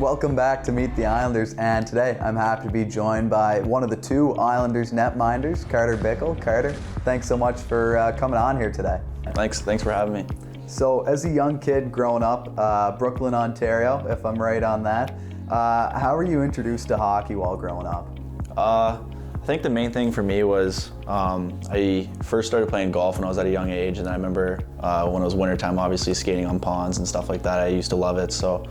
Welcome back to Meet the Islanders, and today I'm happy to be joined by one of the two Islanders netminders, Carter Bickle. Carter, thanks so much for coming on here today. Thanks for having me. So, as a young kid growing up, Brooklyn, Ontario, if I'm right on that, how were you introduced to hockey while growing up? I think the main thing for me was I first started playing golf when I was at a young age, and then I remember when it was wintertime, obviously skating on ponds and stuff like that. I used to love it. So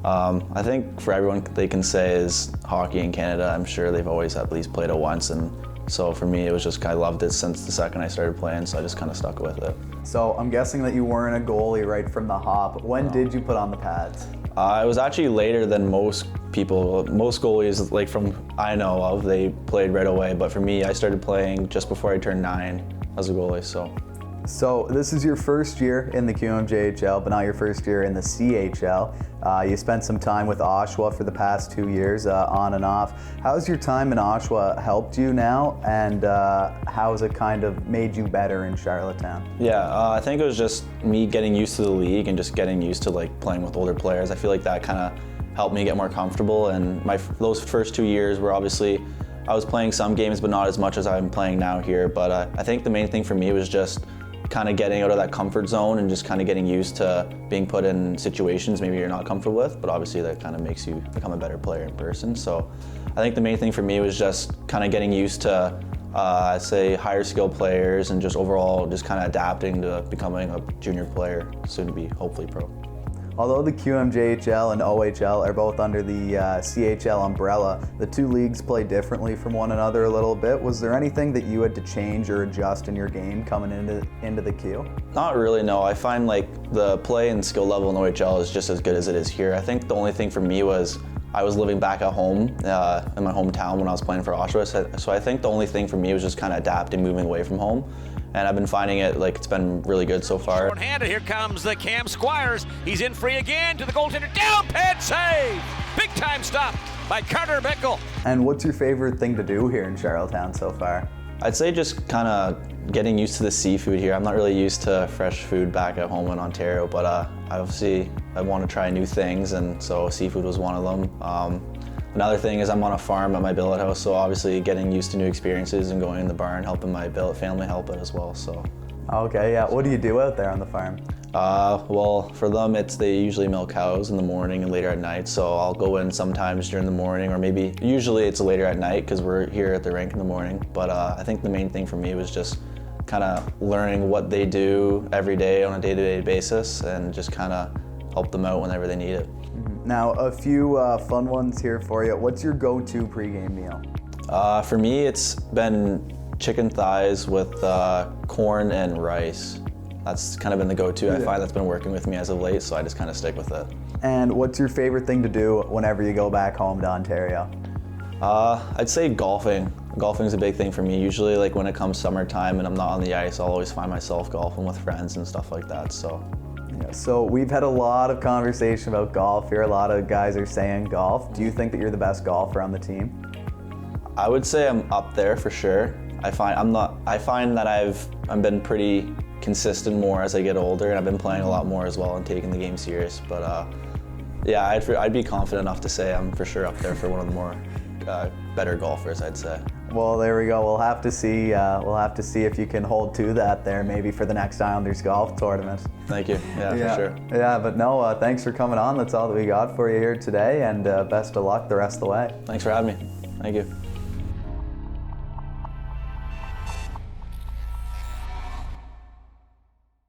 I think for everyone they can say is hockey in Canada, I'm sure they've always at least played it once. And so for me, it was just I loved it since the second I started playing, so I just kind of stuck with it. So I'm guessing that you weren't a goalie right from the hop. When did you put on the pads? It was actually later than most people. Most goalies, like from I know of, they played right away. But for me, I started playing just before I turned 9 as a goalie. So this is your first year in the QMJHL, but not your first year in the CHL. You spent some time with Oshawa for the past 2 years, on and off. How's your time in Oshawa helped you now, and how has it kind of made you better in Charlottetown? Yeah, I think it was just me getting used to the league and just getting used to like playing with older players. I feel like that kind of helped me get more comfortable, and those first 2 years were obviously, I was playing some games, but not as much as I'm playing now here. But I think the main thing for me was just kind of getting out of that comfort zone and just kind of getting used to being put in situations maybe you're not comfortable with, but obviously that kind of makes you become a better player in person. So I think the main thing for me was just kind of getting used to, I'd say, higher skill players and just overall just kind of adapting to becoming a junior player, soon to be hopefully pro. Although the QMJHL and OHL are both under the CHL umbrella, the two leagues play differently from one another a little bit. Was there anything that you had to change or adjust in your game coming into the Q? Not really, no. I find like the play and skill level in OHL is just as good as it is here. I think the only thing for me was I was living back at home in my hometown when I was playing for Oshawa. So I think the only thing for me was just kind of adapting, moving away from home. And I've been finding it, like, it's been really good so far. Short-handed, here comes the Cam Squires. He's in free again to the goaltender. Down pad save! Big time stop by Carter Bickle. And what's your favorite thing to do here in Charlottetown so far? I'd say just kind of getting used to the seafood here. I'm not really used to fresh food back at home in Ontario, but obviously I want to try new things, and so seafood was one of them. Another thing is I'm on a farm at my billet house, so obviously getting used to new experiences and going in the barn, helping my billet family help it as well. So. Okay, yeah. What do you do out there on the farm? Well, for them, they usually milk cows in the morning and later at night. So I'll go in sometimes during the morning, or maybe usually it's later at night because we're here at the rink in the morning. But I think the main thing for me was just kind of learning what they do every day on a day-to-day basis, and just kind of help them out whenever they need it. Now, a few fun ones here for you. What's your go-to pregame meal? For me, it's been chicken thighs with corn and rice. That's kind of been the go-to. I find that's been working with me as of late, so I just kind of stick with it. And what's your favorite thing to do whenever you go back home to Ontario? I'd say golfing. Golfing's a big thing for me. Usually, like when it comes summertime and I'm not on the ice, I'll always find myself golfing with friends and stuff like that. So we've had a lot of conversation about golf here. A lot of guys are saying golf. Do you think that you're the best golfer on the team? I would say I'm up there for sure. I find that I've been pretty consistent more as I get older, and I've been playing a lot more as well and taking the game serious. But yeah, I'd be confident enough to say I'm for sure up there for one of the more better golfers, I'd say. Well, there we go. We'll have to see. We'll have to see if you can hold to that there, maybe for the next Islanders golf tournament. Thank you. Yeah, for sure. Yeah, but no, thanks for coming on. That's all that we got for you here today, and best of luck the rest of the way. Thanks for having me. Thank you.